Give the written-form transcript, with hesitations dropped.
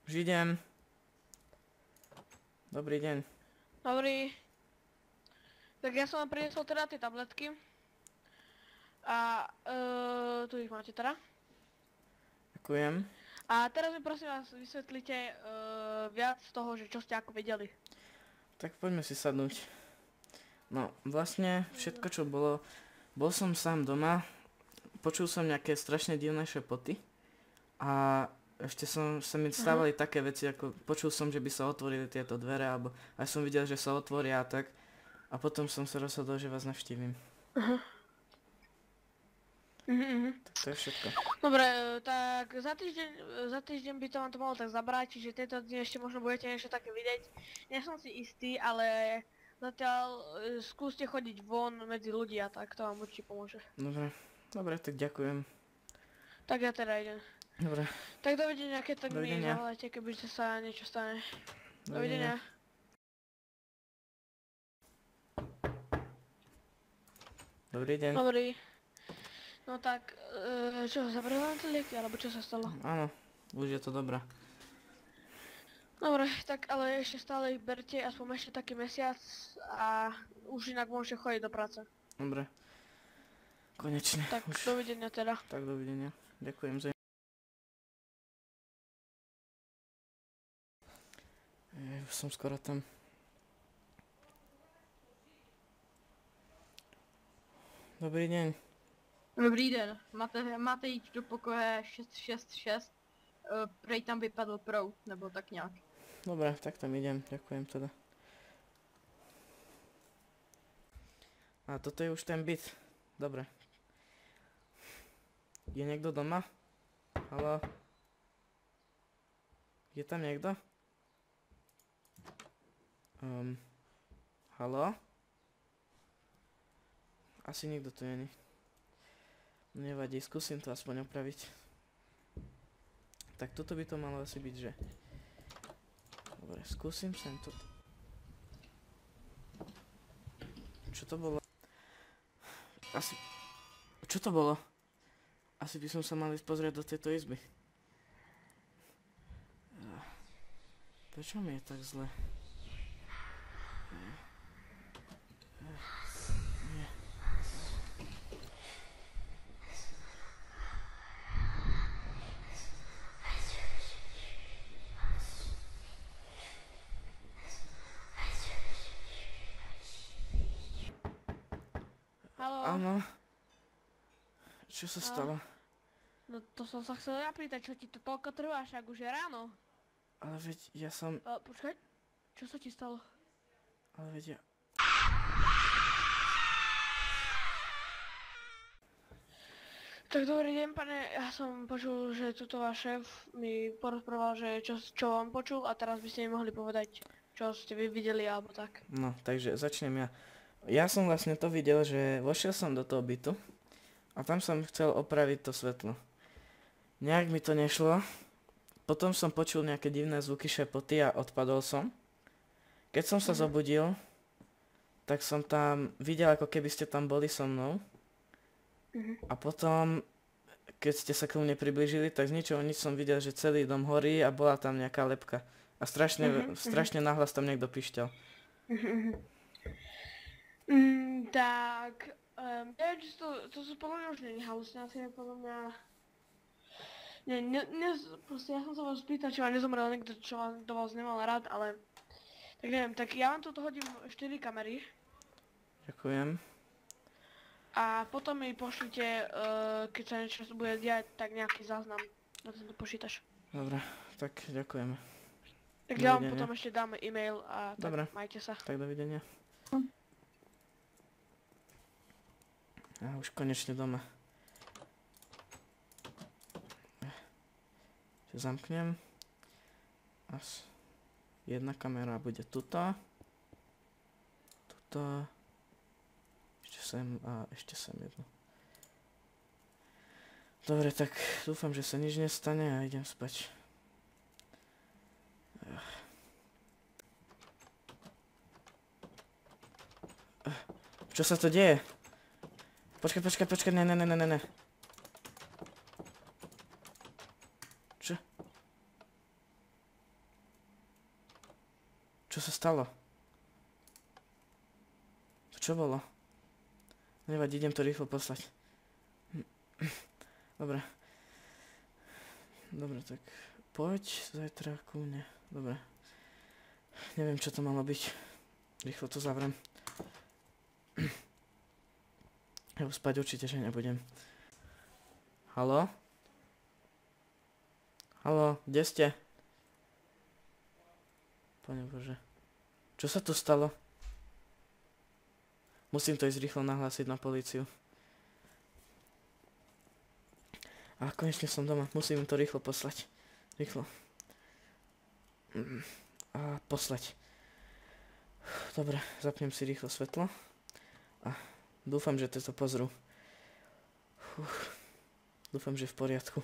Už idem. Dobrý deň. Dobrý. Tak ja som vám priniesol teda tie tabletky. A tu ich máte teda. Ďakujem. A teraz mi prosím vás vysvetlite viac z toho, že čo ste ako vedeli. Tak poďme si sadnúť. No, vlastne všetko čo bolo, bol som sám doma, počul som nejaké strašne divné šepoty a ešte sa mi stávali také veci, ako počul som, že by sa otvorili tieto dvere, alebo aj som videl, že sa otvoria a tak. A potom som sa rozhodol, že vás navštívim. Tak to je všetko. Dobre, tak za týždeň by to vám to malo tak zabrať, čiže tieto dni ešte možno budete niečo také vidieť. Nie som si istý, ale zatiaľ skúste chodiť von medzi ľudí a tak, to vám určite pomôže. Dobre, tak ďakujem. Tak ja teda idem. Dobre. Tak dovidenia, keď tak mi Dovidenia. zavolajte, kebyže sa niečo stane. Dovidenia. Dobrý deň. Dobrý. No tak, čo, zabrali vám tie lieky, alebo čo sa stalo? Áno, už je to dobré. Dobre, tak ale ešte stále ich berte, aspoň ešte taký mesiac a už inak môžete chodiť do práce. Dobre. Konečne. Tak Už. dovidenia teda. Tak dovidenia. Ďakujem za... Už som skoro tam. Dobrý deň. Dobrý den, máte jít do pokoje 666, prej tam vypadl proud, nebo tak nějak. Dobre, tak tam idem, ďakujem teda. A toto je už ten byt. Dobre. Je niekto doma? Haló? Je tam niekto? Haló? Asi nikto tu není. Nevadí, skúsim to aspoň opraviť. Tak toto by to malo asi byť, že? Dobre, skúsim sem to... Čo to bolo? Asi... Čo to bolo? Asi by som sa mal ísť pozrieť do tejto izby. Prečo mi je tak zle? Haló? Áno. Čo sa stalo? No to som sa chcel ja pýtať, čo ti to toľko trvá, však už je ráno. Ale veď ja som... Počkaj, čo sa ti stalo? Ale veď ja... Tak dobrý deň, pane, ja som počul, že tuto váš šéf mi porozprával, že čo on počul a teraz by ste mi mohli povedať, čo ste vy videli alebo tak. No, takže začnem ja. Ja som vlastne to videl, že vošiel som do toho bytu a tam som chcel opraviť to svetlo. Nejak mi to nešlo, potom som počul nejaké divné zvuky, šepoty a odpadol som. Keď som sa zobudil, tak som tam videl, ako keby ste tam boli so mnou. A potom, keď ste sa k mne priblížili, tak z ničoho nič som videl, že celý dom horí a bola tam nejaká lebka. A strašne nahlas tam niekto pišťal. Tak, neviem, či to sú podľa mňa už není halucinácie, podľa mňa... Proste ja som sa vás spýtal, či vám nezomrel niekto, čo vám do vás nemal rád, ale... Tak neviem, tak ja vám toto hodím 4 kamery. Ďakujem. A potom mi pošlite, keď sa niečo bude diať, tak nejaký záznam na tento počítač. Dobre, tak ďakujeme. Tak ja vám Dovidenia. potom ešte dám e-mail a tak Dobre. majte sa. Tak dovidenia. Ja už konečne doma. Zamknem. Jedna kamera bude tuto. Tuto. Ešte sem a ešte sem jedno. Dobre, tak dúfam, že sa nič nestane a idem spať. Čo sa to deje? Počkaj, ne. Čo? Čo sa stalo? To čo bolo? Nevadí, idem to rýchlo poslať. Dobre. Dobre, tak poď zajtra ku mne. Dobre. Neviem, čo to malo byť. Rýchlo to zavriem. Ja spať určite, že nebudem. Haló? Haló, kde ste? Pane Bože. Čo sa tu stalo? Musím to ísť rýchlo nahlásiť na políciu. A konečne som doma. Musím to rýchlo poslať. Rýchlo. A poslať. Dobre, zapnem si rýchlo svetlo. A dúfam, že to pozrú. Dúfam, že v poriadku.